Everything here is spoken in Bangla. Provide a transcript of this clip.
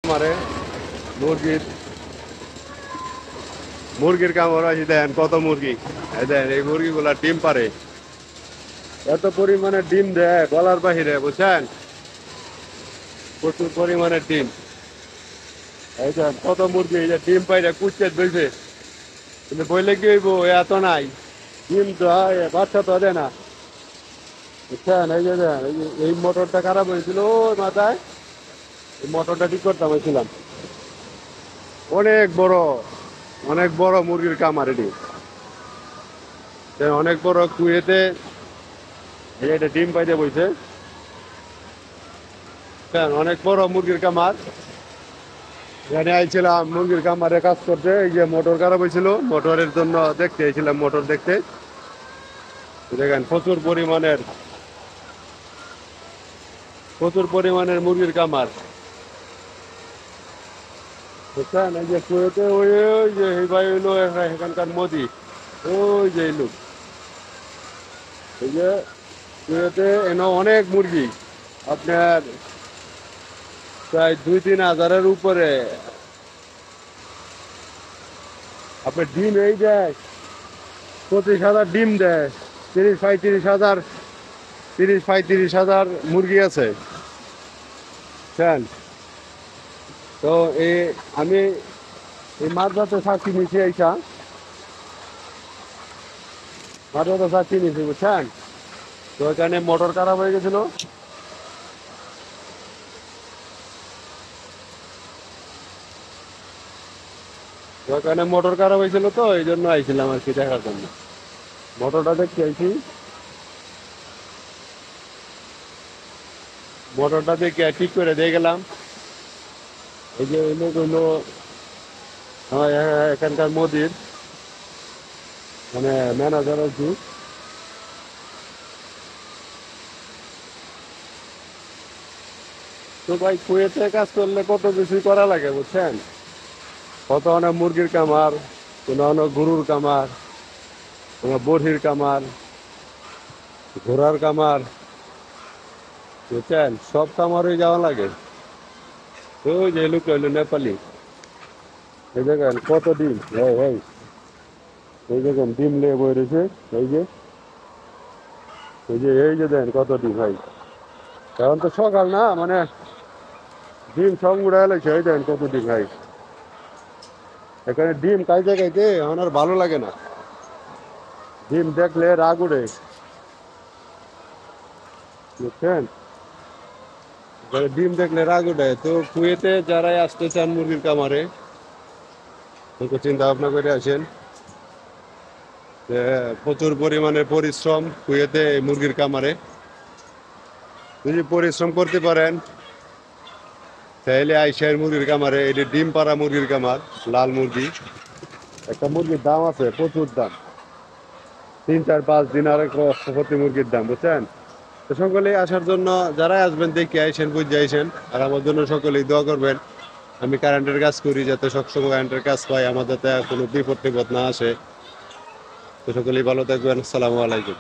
কামারে মুরগির মুরগির কামড় আছে। দেন কত মুরগি, দেন এই মুরগিগুলা ডিম পারে, এত পরিমাণে ডিম দেয় বলার বাহিরে, বুঝছেন? প্রচুর পরিমাণে ডিম। এই যে কত মুরগি, এই যে ডিম পাইরে কুচে দিয়েছে, কিন্তু বললে কি হইব, এত নাই ডিম তো বাচ্চা তো দেয় না, বুঝছেন? এই যে দেন, এই মোটরটা খারাপ হয়েছিল ওই মাথায়, এই মোটরটা ঠিক করতে হয়েছিলাম। অনেক বড়, অনেক বড় মুরগির কামার এটি, অনেক বড় কুয়েতে এটা ডিম পাইতে বইছে। অনেক বড় মুরগির কামার, এখানে আইছিলাম মুরগির কামারে কাজ করতে। এই যে মোটর খারাপ হয়েছিল, মোটরের জন্য দেখতে আইছিলাম, মোটর দেখতে। দেখেন প্রচুর পরিমাণের মুরগির কামার, বুঝছেন? এই যে কুয়েতে ওই ওই যে এই ভাই হইলো এখানকার মোদি, ওই যে এই লোক, এই যে কুয়েতে এনে অনেক মুরগি, আপনার প্রায় 2-3 হাজারের উপরে আপনার ডিম এই দেয়। 25,000 ডিম দেয়, 30-35 হাজার, 30-35 হাজার মুরগি আছে, বুঝছেন? তো আমি এই মাদ্রাসা সাক্ষী নিয়েছি, এইটা মাদ্রাসা সাক্ষী নিয়েছি, বুঝছেন? তো এখানে মোটর খারাপ হয়ে গেছিল, ওখানে মোটর খারাপ হয়েছিল, তো এই জন্য আইছিলাম আর কি দেখার জন্য। মোটরটা দেখতে আইছি, মোটরটা দেখে ঠিক করে দিয়ে গেলাম। এই যে ওই লোক হইলো এখানকার মোদির মানে ম্যানেজার আর কি। তো ভাই কুয়েতে কাজ করলে কত কিছুই করা লাগে, বুঝছেন? কত অনেক মুরগির কামার, কোনো অনেক গরুর কামার, কোনো বড়ির কামার, ঘোড়ার কামার, বুঝছেন? সব কামারই যাওয়া লাগে। তো ওই যে লোক হইলো নেপালি, এই দেখেন কত ডিম, এই দেখেন ডিম লেগে বই রয়েছে। এই যে এই যে দেন কত ডিম ভাই, এখন তো সকাল না, মানে ডিম সব উড়াই লাগছে। এই দেন কত ডিম ভাই, এখানে ডিম খাইতে খাইতে আমার আর ভালো লাগে না, ডিম দেখলে রাগ উঠে, বুঝছেন? ডিম দেখলে রাগ উঠে। তো কুয়েতে যারাই আসতে চান মুরগির কামারে, চিন্তা ভাবনা করে আসেন। প্রচুর পরিমাণে পরিশ্রম কুয়েতে মুরগির কামারে, যদি পরিশ্রম করতে পারেন তাহলে আইসার মুরগির কামারে। এটি ডিম পাড়া মুরগির কামার, লাল মুরগি। একটা মুরগির দাম আছে, প্রচুর দাম, 3-4-5 দিন আর প্রতি মুরগির দাম, বুঝছেন? তো সকলেই আসার জন্য যারাই আসবেন দেখে আইসেন, বুঝে আইসেন। আর আমার জন্য সকলেই দোয়া করবেন, আমি কারেন্টের কাজ করি, যাতে সবসময় কারেন্টের কাজ পাই, আমার যাতে কোনো বিপদ টিপদ না আসে। তো সকলেই ভালো থাকবেন। আসসালামু আলাইকুম।